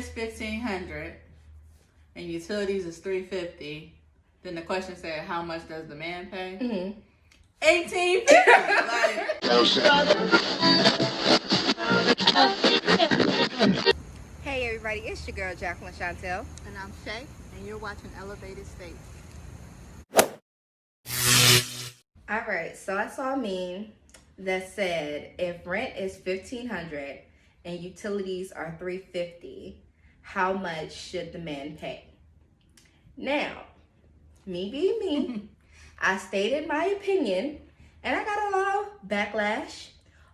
is $1,500 and utilities is $350, then the question said, how much does the man pay? Mm-hmm. $1,850. Hey everybody, it's your girl Jacqueline Chantel. And I'm Shay, and you're watching Elevated State. Alright, so I saw a meme that said if rent is $1,500 and utilities are $350, how much should the man pay? Now, me being me, I stated my opinion and I got a lot of backlash.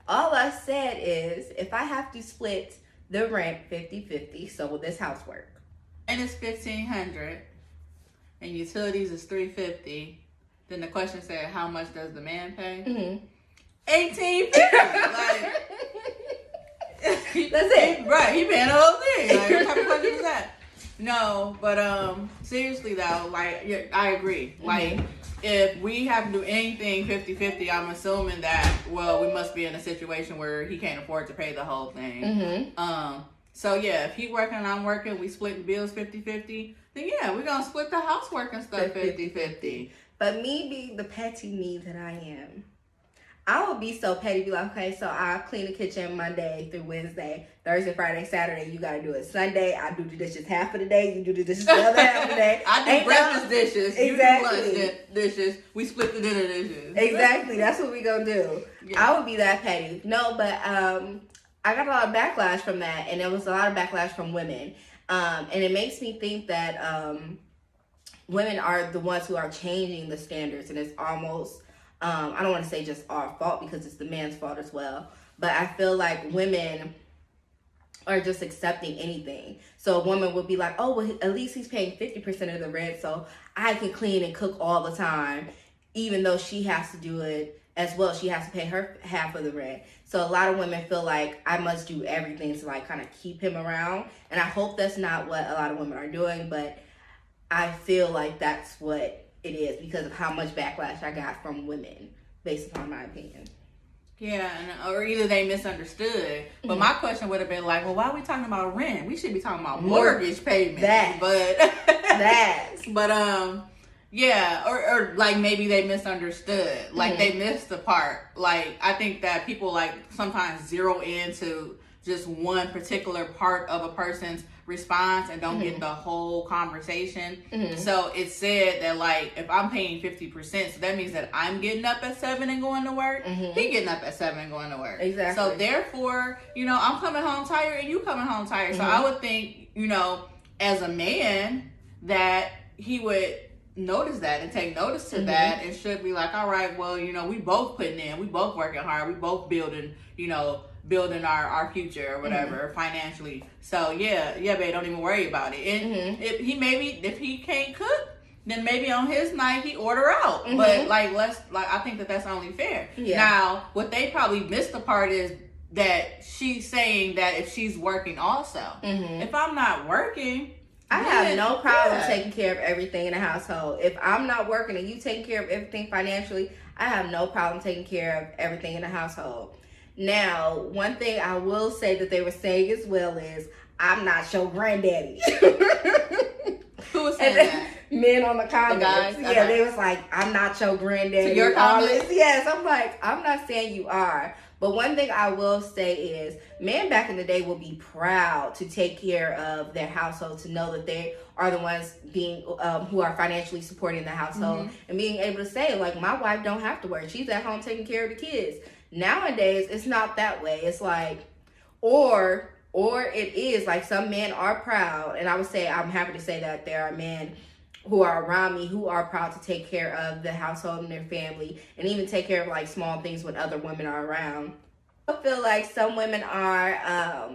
All I said is if I have to split the rent 50-50, so will this house work? And it's $1,500 and utilities is $350, then the question said, how much does the man pay? Mm-hmm. $1,850. That's it. Right, he paying the whole thing. Like, what type of question is that? No, but seriously though, like, yeah, I agree. Like, if we have to do anything 50-50, I'm assuming that, well, we must be in a situation where he can't afford to pay the whole thing. Mm-hmm. So yeah, if he working and I'm working, we split the bills 50-50, then yeah, we're gonna split the housework and stuff 50-50. But me being the petty me that I am, I would be so petty, be like, okay, so I clean the kitchen Monday through Wednesday, Thursday, Friday, Saturday, you gotta do it. Sunday, I do the dishes half of the day, you do the dishes the other half of the day. I do breakfast dishes, exactly. You do lunch dishes, we split the dinner dishes. Exactly, that's what we gonna do. Yeah. I would be that petty. No, but I got a lot of backlash from that, and there was a lot of backlash from women. And it makes me think that women are the ones who are changing the standards, and it's almost, I don't want to say just our fault because it's the man's fault as well, but I feel like women are just accepting anything. So a woman would be like, oh, well, at least he's paying 50% of the rent, so I can clean and cook all the time, even though she has to do it as well. She has to pay her half of the rent. So a lot of women feel like I must do everything to like kind of keep him around. And I hope that's not what a lot of women are doing, but I feel like that's what it is because of how much backlash I got from women based upon my opinion. Yeah, or either they misunderstood. But my question would have been like, well, why are we talking about rent? We should be talking about mortgage payment. Yeah, or like maybe they misunderstood. Like they missed the part. Like I think that people like sometimes zero into just one particular part of a person's response and don't get the whole conversation. So it said that like if I'm paying 50%, so that means that I'm getting up at 7 and going to work. He getting up at 7 and going to work. Exactly. So therefore, you know, I'm coming home tired and you coming home tired. So I would think, you know, as a man that he would notice that and take notice to that and should be like, all right, well, you know, we both putting in, we both working hard, we both building, you know, building our future or whatever financially. So yeah, babe, don't even worry about it. And if he can't cook, then maybe on his night he order out. But like I think that's only fair. Yeah. Now, what they probably missed the part is that she's saying that if she's working also. If I'm not working, I have no problem taking care of everything in the household. If I'm not working and you taking care of everything financially, I have no problem taking care of everything in the household. Now, one thing I will say that they were saying as well is, I'm not your granddaddy. Who was saying that? Men on the comments. The guys? Yeah, they was like, I'm not your granddaddy. To your comments? Yes, I'm like, I'm not saying you are. But one thing I will say is, men back in the day will be proud to take care of their household, to know that they are the ones being who are financially supporting the household, and being able to say, like, my wife don't have to work. She's at home taking care of the kids. Nowadays, it's not that way. It's like, or it is like some men are proud, and I would say I'm happy to say that there are men who are around me who are proud to take care of the household and their family, and even take care of like small things when other women are around. I feel like some women are,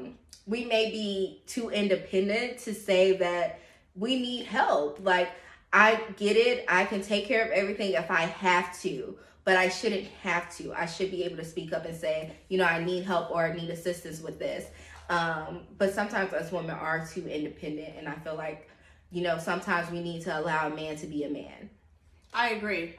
we may be too independent to say that we need help. Like, I get it. I can take care of everything if I have to, but I shouldn't have to. I should be able to speak up and say, you know, I need help or I need assistance with this. But sometimes us women are too independent, and I feel like, you know, sometimes we need to allow a man to be a man. I agree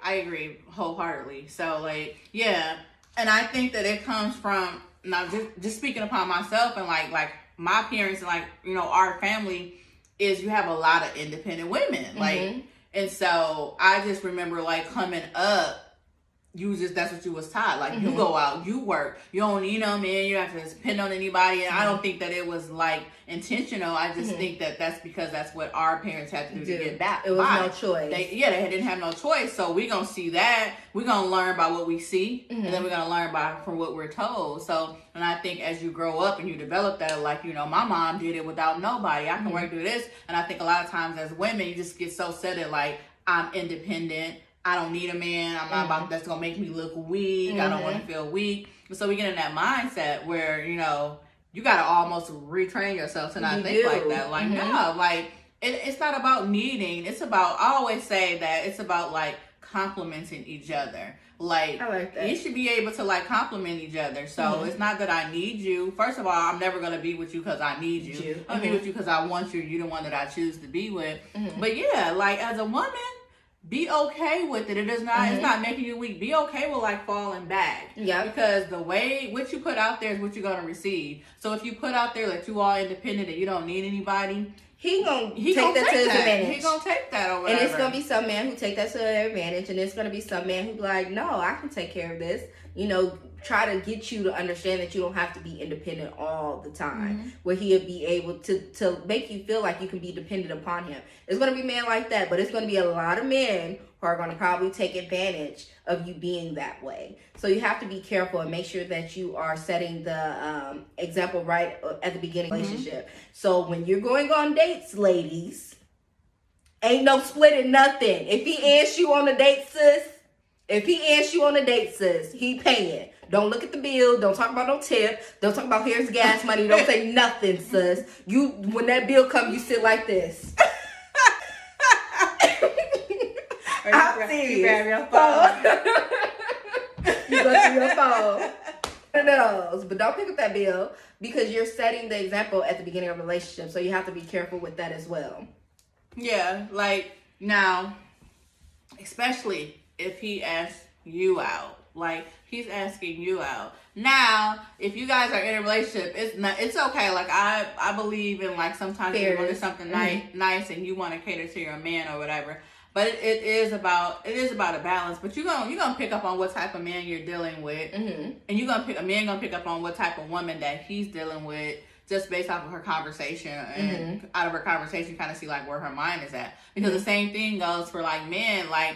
wholeheartedly. So like, yeah. And I think that it comes from, now just speaking upon myself and like my parents and like, you know, our family is you have a lot of independent women. Like, and so I just remember like coming up, that's what you was taught. Like, you go out, you work, you don't need no man, you have to depend on anybody. And I don't think that it was like intentional. I just think that that's because that's what our parents had to do to get back. It was no choice. They didn't have no choice. So we gonna see that. We're gonna learn by what we see, and then we're gonna learn from what we're told. So, and I think as you grow up and you develop that, like, you know, my mom did it without nobody. I can work through this. And I think a lot of times as women, you just get so set in like, I'm independent. I don't need a man. I'm not about that's gonna make me look weak. I don't want to feel weak. So we get in that mindset where, you know, you gotta almost retrain yourself to not think like that. Like, no, like it's not about needing. It's about, I always say that it's about like complimenting each other. Like, I like that. You should be able to like compliment each other. So it's not that I need you. First of all, I'm never gonna be with you because I need you. I'm gonna be with you because I want you. You're the one that I choose to be with. But yeah, like as a woman, be okay with it. It is not. It's not making you weak. Be okay with like falling back. Yeah. Because the way what you put out there is what you're gonna receive. So if you put out there that you are independent and you don't need anybody, he gonna take that to his advantage. He gonna take that or whatever. And it's gonna be some man who take that to their advantage, and it's gonna be some man who be like, no, I can take care of this. You know, try to get you to understand that you don't have to be independent all the time. Where he'll be able to make you feel like you can be dependent upon him. It's gonna be men like that, but it's gonna be a lot of men who are gonna probably take advantage of you being that way. So you have to be careful and make sure that you are setting the example right at the beginning of the relationship. So when you're going on dates, ladies, ain't no splitting nothing. If he asks you on a date, sis, he paying. Don't look at the bill. Don't talk about no tip. Don't talk about here's gas money. Don't say nothing, sis. You, when that bill comes, you sit like this. I'm serious. You grab your phone. You go through your phone. One of those. But don't pick up that bill because you're setting the example at the beginning of a relationship. So you have to be careful with that as well. Yeah, like now, especially if he asks you out. Like, he's asking you out. Now, if you guys are in a relationship, it's okay. Like, I believe in, like, sometimes you want to do something nice and you want to cater to your man or whatever. But it is about a balance. But you're gonna pick up on what type of man you're dealing with. And a man gonna pick up on what type of woman that he's dealing with just based off of her conversation. And out of her conversation, kind of see, like, where her mind is at. Because the same thing goes for, like, men. Like,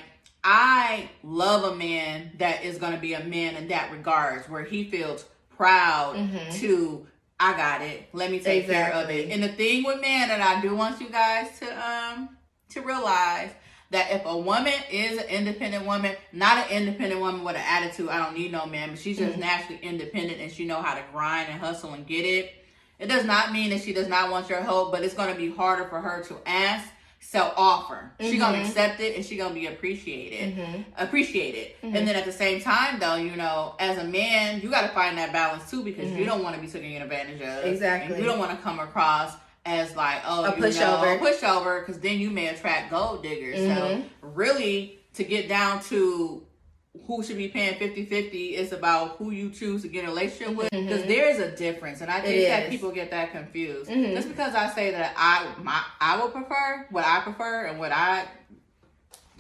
I love a man that is going to be a man in that regards, where he feels proud to, I got it, let me take care of it. And the thing with men that I do want you guys to realize, that if a woman is an independent woman, not an independent woman with an attitude, I don't need no man, but she's just naturally independent and she know how to grind and hustle and get it, it does not mean that she does not want your help, but it's going to be harder for her to ask. So offer. She gonna accept it and she gonna be appreciated. And then at the same time though, you know, as a man, you gotta find that balance too, because you don't want to be taken advantage of. Exactly. And you don't want to come across as like, a pushover, because then you may attract gold diggers. So really, to get down to who should be paying 50-50 is about who you choose to get in a relationship with, because there is a difference, and I think that people get that confused. Just because I say that I would prefer what I prefer and what I'm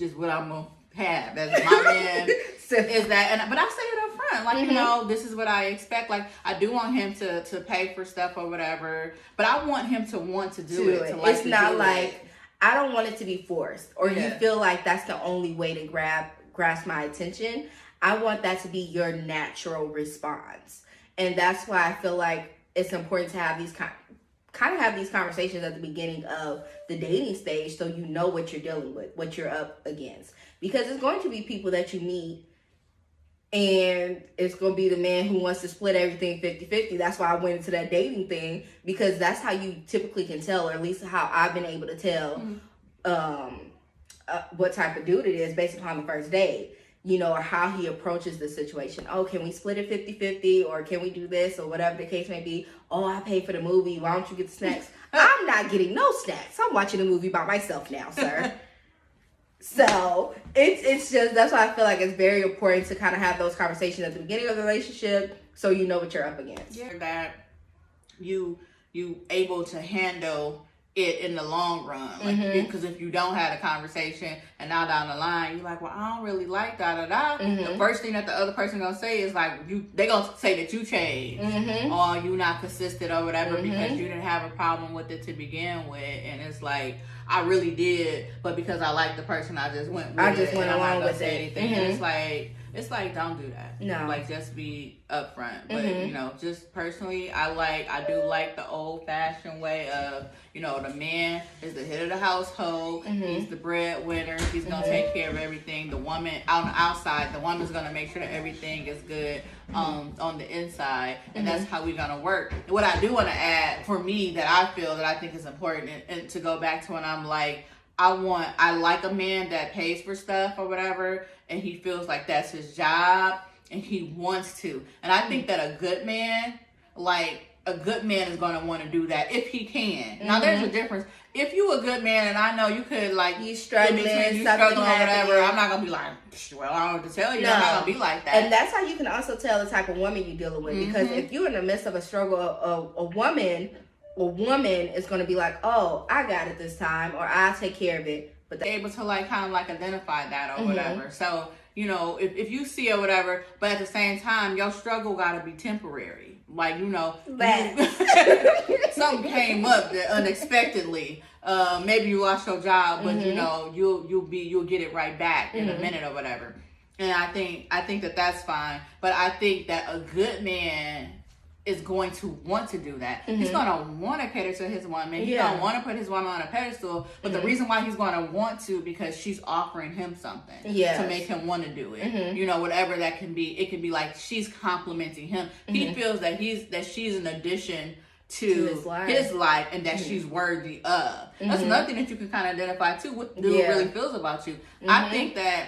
gonna have as my man is that, but I say it up front, like, you know, this is what I expect. Like, I do want him to pay for stuff or whatever, but I want him to want to do it. To like it's not like I don't want it to be forced, or you feel like that's the only way to grasp my attention. I want that to be your natural response. And that's why I feel like it's important to have these have these conversations at the beginning of the dating stage, so you know what you're dealing with, what you're up against. Because it's going to be people that you meet and it's going to be the man who wants to split everything 50-50. That's why I went into that dating thing, because that's how you typically can tell, or at least how I've been able to tell what type of dude it is based upon the first date, you know, or how he approaches the situation. Oh, can we split it 50-50, or can we do this, or whatever the case may be. Oh, I paid for the movie, why don't you get the snacks? I'm not getting no snacks. I'm watching the movie by myself now, sir. So it's just, that's why I feel like it's very important to kind of have those conversations at the beginning of the relationship, so you know what you're up against. That you you able to handle it in the long run. Like, because if you don't have a conversation and now down the line you're like, well, I don't really like da da da. The first thing that the other person gonna say is like, they gonna say that you changed or you not consistent or whatever because you didn't have a problem with it to begin with, and it's like, I really did, but because I like the person, I just went with it. Went along with anything. And it's like don't do that. No. Like, just be upfront. But you know, just personally, I do like the old fashioned way of, you know, the man is the head of the household. He's the breadwinner. He's gonna take care of everything. The woman on the outside, the woman's gonna make sure that everything is good on the inside, and that's how we're gonna work. What I do want to add for me that I feel that I think is important, and to go back to when I'm like, I like a man that pays for stuff or whatever, and he feels like that's his job and he wants to. And I think that a good man is going to want to do that if he can. Now, there's a difference. If you a good man, and I know you could, like, you struggling or whatever, I'm not going to be like, well, I don't know what to tell you. No. I'm not going to be like that. And that's how you can also tell the type of woman you're dealing with. Because if you're in the midst of a struggle, a woman is going to be like, oh, I got it this time, or I'll take care of it. But they're able to, like, kind of, like, identify that or whatever. So, you know, if you see or whatever, but at the same time, your struggle got to be temporary. Like, you know, something came up that unexpectedly. Maybe you lost your job, but you know, you'll get it right back in a minute or whatever. And I think that that's fine. But I think that a good man is going to want to do that. He's going to want to cater to his woman. He's going to want to put his woman on a pedestal. But the reason why he's going to want to, because she's offering him something to make him want to do it. You know, whatever that can be. It can be like she's complimenting him. He feels that she's an addition to his life and that she's worthy of. That's another thing that you can kind of identify too. What the dude really feels about you. I think that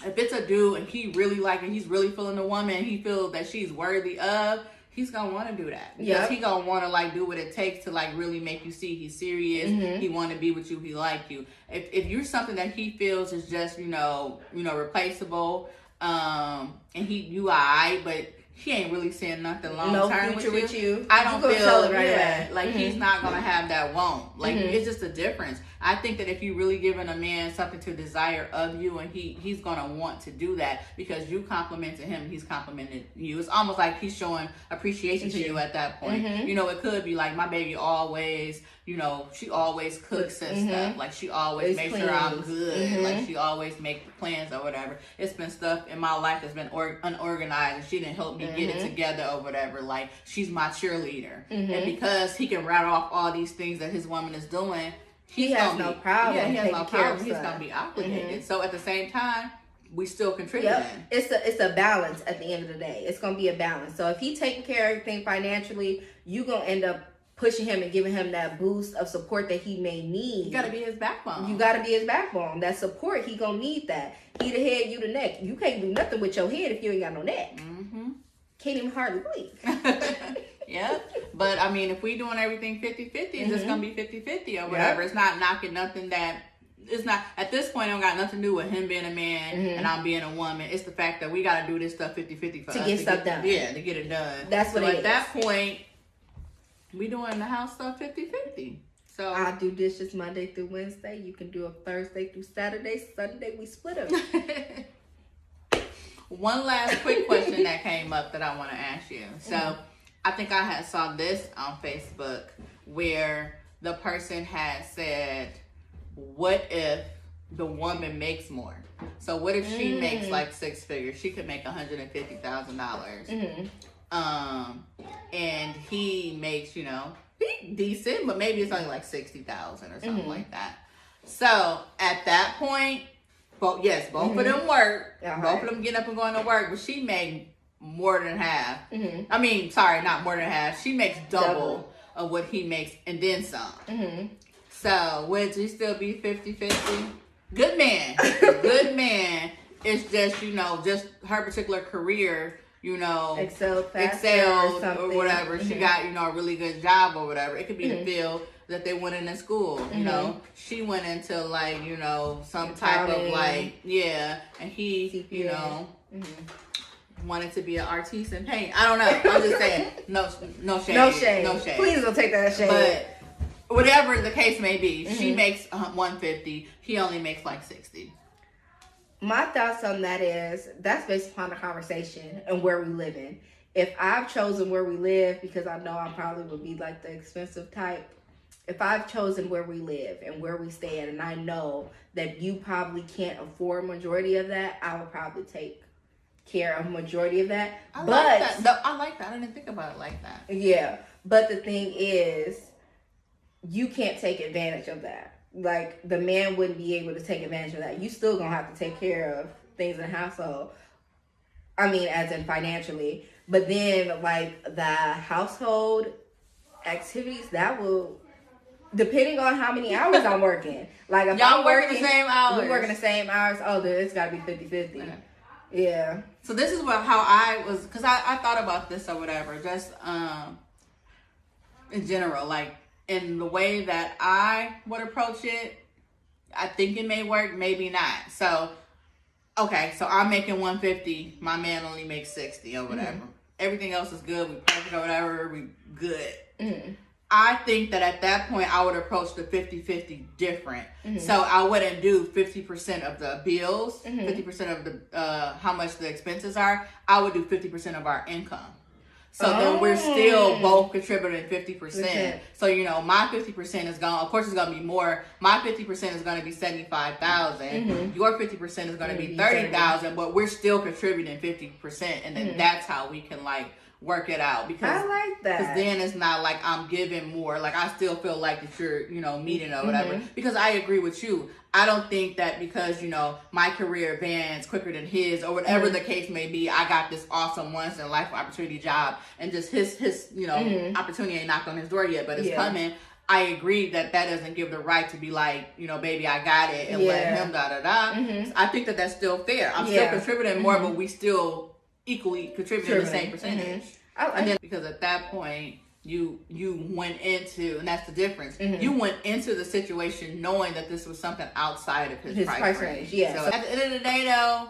if it's a dude and he really like it, he's really feeling the woman, and he feels that she's worthy of, he's gonna want to do that because he gonna want to, like, do what it takes to, like, really make you see he's serious. He want to be with you. He like you. If you're something that he feels is just you know replaceable, and you alright, but he ain't really seeing nothing long term with you. I don't feel like he's not gonna have that want. Like it's just a difference. I think that if you really giving a man something to desire of you, and he's gonna want to do that because you complimented him, he's complimented you. It's almost like he's showing appreciation to you at that point. You know, it could be like, my baby always, you know, she always cooks and stuff. Like, she always makes sure I'm good. Like, she always makes plans or whatever. It's been stuff in my life that's been unorganized, and she didn't help me get it together or whatever. Like, she's my cheerleader. And because he can rattle off all these things that his woman is doing, he has no problem. Yeah, he has no problem. He's gonna be obligated. So at the same time, we still contributing. It's a balance at the end of the day. It's gonna be a balance. So if he taking care of everything financially, you gonna end up pushing him and giving him that boost of support that he may need. You gotta be his backbone. You gotta be his backbone. That support, he gonna need that. He the head, you the neck. You can't do nothing with your head if you ain't got no neck. Can't even hardly breathe. Yeah, but I mean, if we doing everything 50-50, it's just gonna be 50-50 or whatever. It's not knocking nothing that. It's not, at this point, it don't got nothing to do with him being a man and I'm being a woman. It's the fact that we got to do this stuff 50-50 for us to get stuff done. Yeah, to get it done. That's what it is. At that point, we doing the house stuff 50-50. So I do dishes Monday through Wednesday. You can do it Thursday through Saturday. Sunday, we split them. One last quick question that came up that I want to ask you. So I think I had saw this on Facebook where the person had said, what if the woman makes more? So what if she makes like 6 figures? She could make $150,000. And he makes, you know, decent, but maybe it's only like 60,000 or something like that. So at that point, both of them work. Both of them get up and going to work, but she made more than half. I mean, sorry, not more than half. She makes double of what he makes and then some. So would you still be 50-50? Good man. Good man. It's just, you know, just her particular career, you know, excelled or whatever. She got, you know, a really good job or whatever. It could be the field that they went in school, you know. She went into, like, you know, some type of, like, and he, you know, wanted to be an artiste in paint. I don't know. I'm just saying. No shade. No shade. No shade. Please don't take that as shade. But whatever the case may be, she Mm-hmm. makes 150. He only makes like 60. My thoughts on that is that's based upon the conversation and where we live in. If I've chosen where we live, because I know I probably would be like the expensive type, if I've chosen where we live and where we stay at, and I know that you probably can't afford majority of that, I would probably take care of majority of that. I but like that. No, I like that. I didn't think about it like that. yeah, but the thing is, you can't take advantage of that. Like, the man wouldn't be able to take advantage of that. You still gonna have to take care of things in the household. I mean, as in financially. But then, like, the household activities, that will, depending on how many hours I'm working. Like, if Y'all I'm working the same hours. we working the same hours. Oh, then it's gotta be 50-50. Okay. Yeah. So this is how I was, because I thought about this or whatever, just in general, like in the way that I would approach it, I think it may work, maybe not. So, okay, so I'm making 150, my man only makes 60 or whatever. Mm-hmm. Everything else is good, we perfect or whatever, we good. Mm-hmm. I think that at that point, I would approach the 50-50 different. Mm-hmm. So I wouldn't do 50% of the bills, Mm-hmm. 50% of the how much the expenses are. I would do 50% of our income. So then we're still both contributing 50%. Okay. So, you know, my 50% is going, of course it's going to be more. My 50% is going to be 75,000. Mm-hmm. Your 50% is going to be 30,000, but we're still contributing 50%. And then that's how we can like work it out, because I like that. because then it's not like I'm giving more. Like, I still feel like that you're, you know, meeting or whatever. Mm-hmm. Because I agree with you. I don't think that because, you know, my career advanced quicker than his or whatever Mm-hmm. the case may be, I got this awesome once in a life opportunity job and just his you know, opportunity ain't knocked on his door yet, but it's Mm-hmm. Yeah. coming. I agree that doesn't give the right to be like, you know, baby, I got it, and let him da-da-da. Mm-hmm. I think that's still fair. I'm Yeah. still contributing more, but we still equally contributing the same percentage. I like And then because at that point you went into, and that's the difference. Mm-hmm. You went into the situation knowing that this was something outside of his price range. yeah. So at the end of the day, though,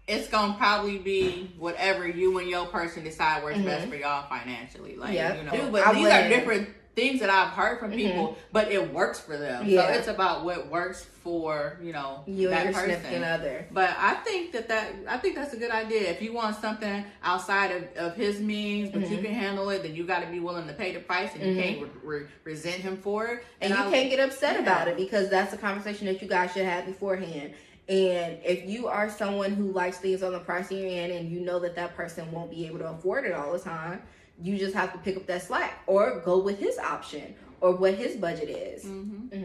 it's gonna probably be whatever you and your person decide works best for y'all financially. Like, Yeah. you know, I but these are wouldn't- different things that I've heard from people, but it works for them. Yeah. So it's about what works for, you know, you that and your person. significant other. But I think I think that's a good idea. If you want something outside of his means, but you can handle it, then you got to be willing to pay the price, and you can't resent him for it. And you can't get upset yeah. about it, because that's a conversation that you guys should have beforehand. And if you are someone who likes things on the pricey end, and you know that person won't be able to afford it all the time, you just have to pick up that slack or go with his option or what his budget is. Mm-hmm.